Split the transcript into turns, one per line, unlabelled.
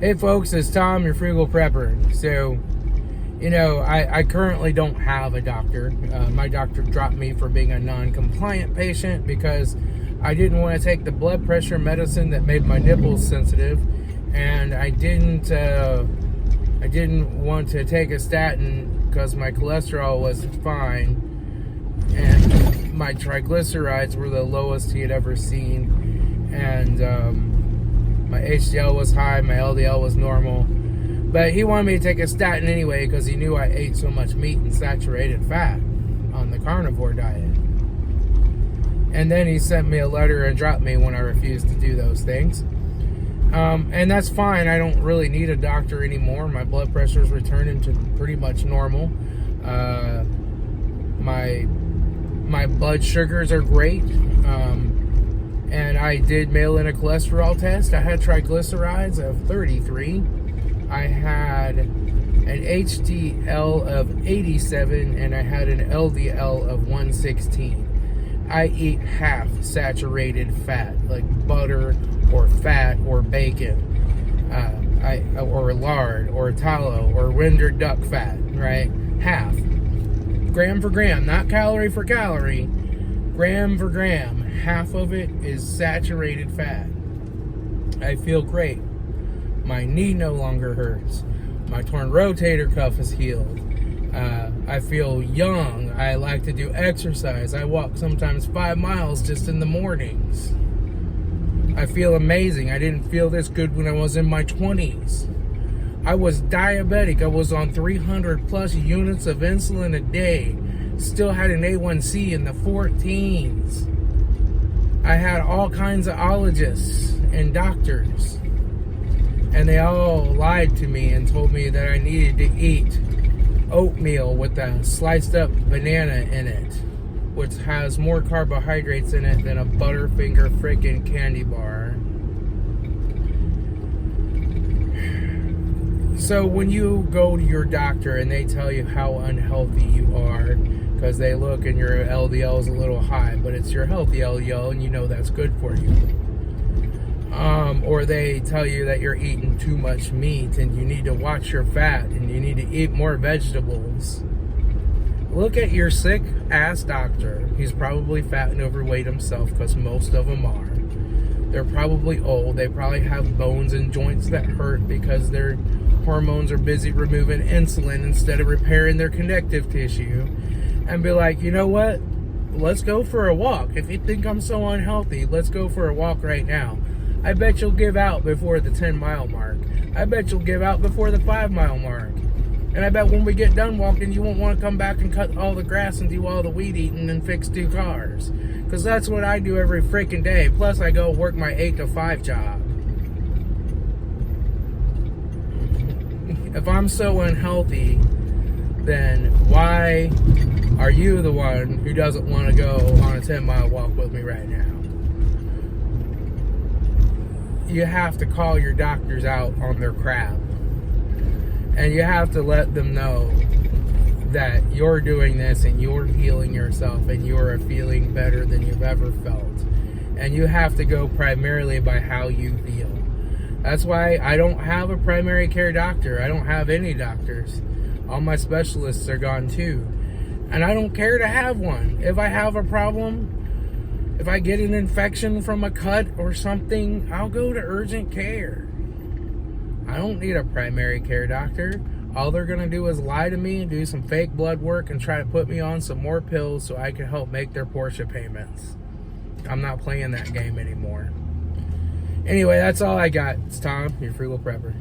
Hey folks, it's Tom, your Frugal Prepper. So, you know, I currently don't have a doctor. My doctor dropped me for being a non-compliant patient because I didn't want to take the blood pressure medicine that made my nipples sensitive, and I didn't want to take a statin because my cholesterol was fine, and my triglycerides were the lowest he had ever seen, and my HDL was high, my LDL was normal. But he wanted me to take a statin anyway because he knew I ate so much meat and saturated fat on the carnivore diet. And then he sent me a letter and dropped me when I refused to do those things. And that's fine. I don't really need a doctor anymore. My blood pressure is returning to pretty much normal. My blood sugars are great. And I did mail in a cholesterol test. I had triglycerides of 33. I had an HDL of 87, and I had an LDL of 116. I eat half saturated fat, like butter or fat or bacon, or lard or tallow or rendered duck fat, right? Half. Gram for gram, not calorie for calorie. Gram for gram, half of it is saturated fat. I feel great. My knee no longer hurts. My torn rotator cuff is healed. I feel young. I like to do exercise. I walk sometimes 5 miles just in the mornings. I feel amazing. I didn't feel this good when I was in my 20s. I was diabetic. I was on 300 plus units of insulin a day. Still had an A1C in the 14s. I had all kinds of ologists and doctors, and they all lied to me and told me that I needed to eat oatmeal with a sliced up banana in it, which has more carbohydrates in it than a Butterfinger freaking candy bar. So when you go to your doctor and they tell you how unhealthy you are, because they look and your LDL is a little high, but it's your healthy LDL and you know that's good for you. Or they tell you that you're eating too much meat and you need to watch your fat and you need to eat more vegetables. Look at your sick ass doctor. He's probably fat and overweight himself, because most of them are. They're probably old. They probably have bones and joints that hurt because their hormones are busy removing insulin instead of repairing their connective tissue. And be like, you know what? Let's go for a walk. If you think I'm so unhealthy, let's go for a walk right now. I bet you'll give out before the 10-mile mark. I bet you'll give out before the 5-mile mark. And I bet when we get done walking, you won't want to come back and cut all the grass and do all the weed eating and fix 2 cars. Because that's what I do every freaking day. Plus, I go work my 8 to 5 job. If I'm so unhealthy, then why are you the one who doesn't want to go on a 10-mile walk with me right now? You have to call your doctors out on their crap. And you have to let them know that you're doing this and you're healing yourself and you're feeling better than you've ever felt. And you have to go primarily by how you feel. That's why I don't have a primary care doctor. I don't have any doctors. All my specialists are gone too. And I don't care to have one. If I have a problem, if I get an infection from a cut or something, I'll go to urgent care. I don't need a primary care doctor. All they're going to do is lie to me and do some fake blood work and try to put me on some more pills so I can help make their Porsche payments. I'm not playing that game anymore. Anyway, that's all I got. It's Tom, your Frugal Prepper.